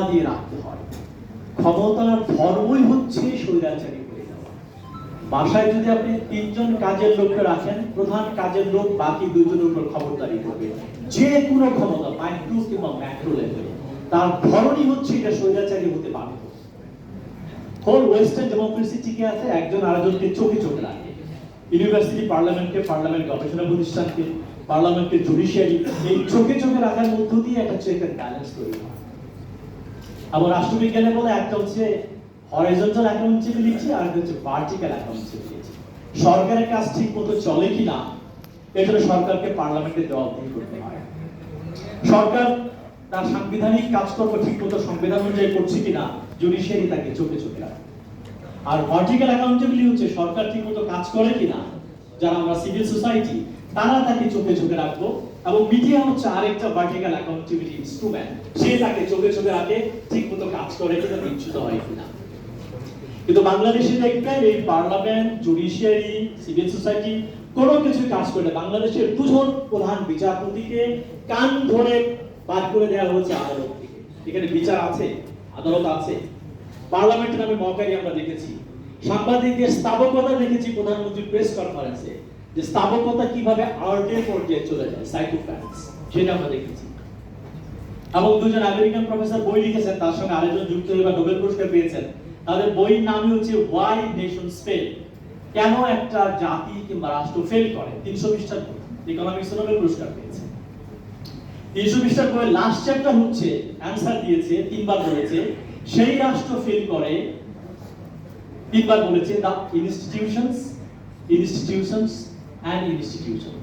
দিয়ে রাখতে হয়। ক্ষমতার ধর্মই হচ্ছে স্বৈরাচারী করে দেওয়া। বাসায় যদি আপনি 3 জন কাজের লোককে রাখেন, প্রধান কাজের লোক বাকি 2 জনের উপর খবরদারি করবে, যে কোনো ক্ষমতা মাইক্রো কিংবা ম্যাক্রো লেভেলে। তার ধরনই হচ্ছে এটা স্বৈরাচারী হতে পারে। হোল ওয়েস্টার্ন ডেমোক্রেসি টিকে আছে একজন আরেকজনকে চোখে চোখে রাখে। ইউনিভার্সিটি পার্লামেন্টকে, পার্লামেন্ট গবেষণা প্রতিষ্ঠানকে, পার্লামেন্টকে জুডিশিয়ারি, এই চোখে চোখে রাখার মধ্য দিয়ে একটা চেক এন্ড ব্যালেন্স তৈরি হয়। আবার রাষ্ট্রবিজ্ঞানে বলে একটা হচ্ছে হরাইজন্টাল অ্যাকাউন্টেবিলিটি আর একটা হচ্ছে ভার্টিক্যাল অ্যাকাউন্টেবিলিটি। সরকারের কাজ ঠিক মতো চলে কিনা এজন্য সরকারকে পার্লামেন্টে জবাবদিহি করতে হয়। সরকার তার সাংবিধানিক কাজকর্ম ঠিক মতো সংবিধান অনুযায়ী করছে কিনা জুডিশিয়ারি তাকে চোখে চোখে রাখে। আর ভার্টিক্যাল অ্যাকাউন্টেবিলিটি হচ্ছে সরকার ঠিক মতো কাজ করে কিনা, যারা আমরা সিভিল সোসাইটি তারা তাকে চোখে চোখে রাখবো। এবং মিডিয়া হচ্ছে আরেকটা ভার্টিক্যাল অ্যাকাউন্টেবিলিটি ইনস্ট্রুমেন্ট, সে তাকে চোখে চোখে রাখে ঠিক মতো কাজ করে কিনা, বিচ্যুত হয় কিনা। কিন্তু বাংলাদেশে দেখবেন এই পার্লামেন্ট, জুডিশিয়ারি, সিভিল সোসাইটি কোনো কিছু কাজ করে। বাংলাদেশের 2 জন প্রধান বিচারপতিকে কান ধরে বাদ করে দেওয়া হচ্ছে আদালত থেকে। এখানে বিচার আছে, আদালত আছে। পার্লামেন্টের নামে মহকারী আমরা দেখেছি, সাংবাদিকদের স্থাবকতা দেখেছি প্রধানমন্ত্রীর প্রেস কনফারেন্সে, যে স্থাবকতা কিভাবে আর্টের পর্যায়ে চলে যায়, সাইকোপ্যাথস, সেটা আমরা দেখেছি। এবং 2 জন আমেরিকান প্রফেসর বই লিখেছেন, তার সঙ্গে আরেকজন যুক্ত হয়ে নোবেল পুরস্কার পেয়েছেন। তাদের বইয়ের নামই হচ্ছে ওয়াই নেশনস ফেল, কেন একটা জাতি কিংবা রাষ্ট্র ফেল করে। 300 পৃষ্ঠার বই, ইকোনমিক্সে নোবেল পুরস্কার পেয়েছে। 300 পৃষ্ঠার বইয়ের লাস্ট চ্যাপ্টার হচ্ছে অ্যানসার দিয়েছে, 3 বার বলেছে সেই রাষ্ট্র ফেল করে, 3 বার বলেছে দা ইনস্টিটিউশনস এন্ড ইনস্টিটিউশন।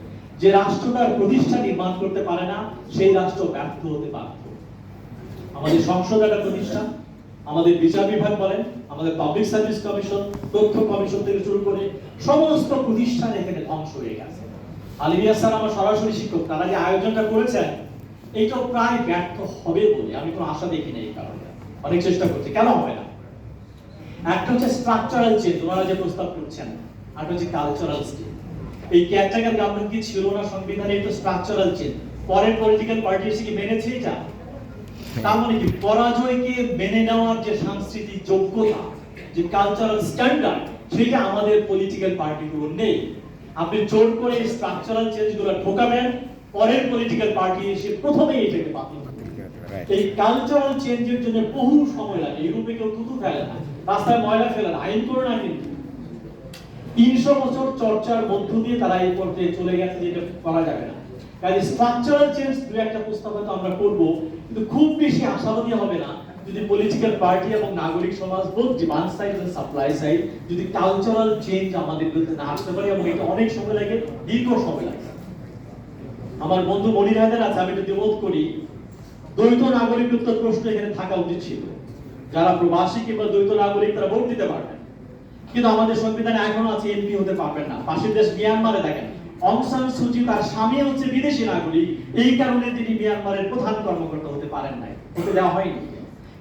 যে রাষ্ট্রটার প্রতিষ্ঠান নির্মাণ করতে পারে না সেই রাষ্ট্র ব্যর্থ হতে বাধ্য। আমাদের সংসদ একটা প্রতিষ্ঠান, আমাদের বিচার বিভাগ বলেন, আমাদের পাবলিক সার্ভিস কমিশন, তথ্য কমিশন থেকে শুরু করে সমস্ত প্রতিষ্ঠান এখানে ধ্বংস হয়ে গেছে। আলিমিয়া স্যার আমার সরাসরি শিক্ষক, তারা যে আয়োজনটা করেছেন এইটাও প্রায় ব্যর্থ হবে বলে আমি কোনো আশা দেখি না। এই কারণে অনেক চেষ্টা করছে, কেন হবে না? একটা হচ্ছে স্ট্রাকচারাল চেঞ্জ, ওনারা যে প্রস্তাব করছেন, আর হচ্ছে কালচারাল চেঞ্জ। এই ক্যাটাগরি গভর্নমেন্ট কি ছিল না সংবিধানে, এটা স্ট্রাকচারাল চেঞ্জ। পরের পলিটিক্যাল পার্টি এসে কি মেনেছে এটা? তার মানে কি পরাজয়কে মেনে নেওয়ার যে সাংস্কৃতিক যোগ্যতা, যে কালচারাল স্ট্যান্ডার্ড, সেটা আমাদের পলিটিক্যাল পার্টিগুলো নেই। আপনি জোর করে স্ট্রাকচারাল চেঞ্জগুলো ঢোকাবেন, পরের পলিটিক্যাল পার্টি এসে প্রথমেই এটাকে বাতিল করবে। এই কালচারাল চেঞ্জের জন্য বহু সময় লাগে। ইউরোপে কেউ থুতু ফেলে না, রাস্তায় ময়লা ফেলে না, আইন করে না, কিন্তু 300 বছর চর্চার মধ্য দিয়ে তারা এই পর্যায়ে চলে গেছে যে এটা করা যাবে না। কাজে স্ট্রাকচারাল চেঞ্জ 2-1টা প্রস্তাব হয়তো আমরা করব, কিন্তু খুব বেশি আশাবাদী হবে না যদি পলিটিক্যাল পার্টি এবং নাগরিক সমাজ বোধ ডিমান্ড সাইড এবং সাপ্লাই সাইড যদি কালচারাল চেঞ্জ আমাদের বিরুদ্ধে না আসতে পারে। এবং এটা অনেক সময় লাগে, দীর্ঘ সময় লাগে। আমার বন্ধু মনির হায়দার আছে, আমি যদি বোধ করি দ্বৈত নাগরিকত্বের প্রশ্ন এখানে থাকা উচিত ছিল। যারা প্রবাসী কিংবা দ্বৈত নাগরিক তারা ভোট দিতে পারবেন, কিন্তু আমাদের সংবিধানে এখনো আছে এমপি হতে পারবেন না। পাশের দেশ মিয়ানমারে দেখেন, অং সান সুচি তার স্বামী হচ্ছে বিদেশি নাগরিক, এই কারণে তিনি মিয়ানমারের প্রধান কর্মকর্তা হতে পারেন নাই, হতে দেওয়া হয়নি।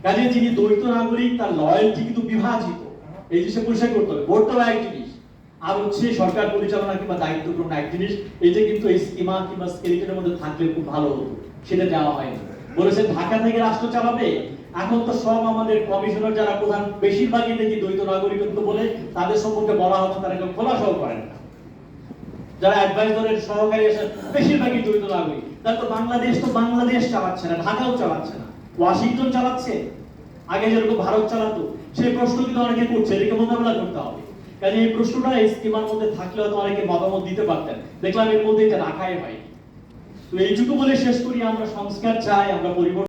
কাজে যিনি দ্বৈত নাগরিক তার লয়্যালটি কিন্তু বিভাজিত, এই জিনিসটা পরিষ্কার করতে হবে। ভোটটাও এক জিনিস, আর হচ্ছে সরকার পরিচালনা কিংবা দায়িত্ব গ্রহণ এক জিনিস। এইটা কিন্তু এই স্কিমা কিংবা স্কেলেটনের মধ্যে থাকলে খুব ভালো হতো, সেটা দেওয়া হয়নি। বলেছে ঢাকা থেকে রাষ্ট্র চালাবে। এখন তো সব আমাদের কমিশনার যারা প্রধান, বেশিরভাগই দেখি দ্বৈত নাগরিকত্ব বলে তাদের সম্পর্কে বলা হচ্ছে তারা কেউ খোলাসাও করেন না। যারা অ্যাডভাইজারের সহকারী আছে বেশিরভাগই দ্বৈত নাগরিক। তার তো বাংলাদেশ চালাচ্ছে না, ঢাকাও চালাচ্ছে না, ওয়াশিংটন চালাচ্ছে। আগে যেরকম ভারত চালাতো, সেই প্রশ্ন কিন্তু অনেকে করছে, এটাকে মোকাবেলা করতে হবে। কাজে এই প্রশ্নটা এই স্কিমার মধ্যে থাকলে হয়তো অনেকে মতামত দিতে পারতেন, দেখলাম এর মধ্যে এটা রাখাই হয়। তো এইটুকু বলে শেষ করি, আমরা সংস্কার চাই, আমরা পরিবর্তন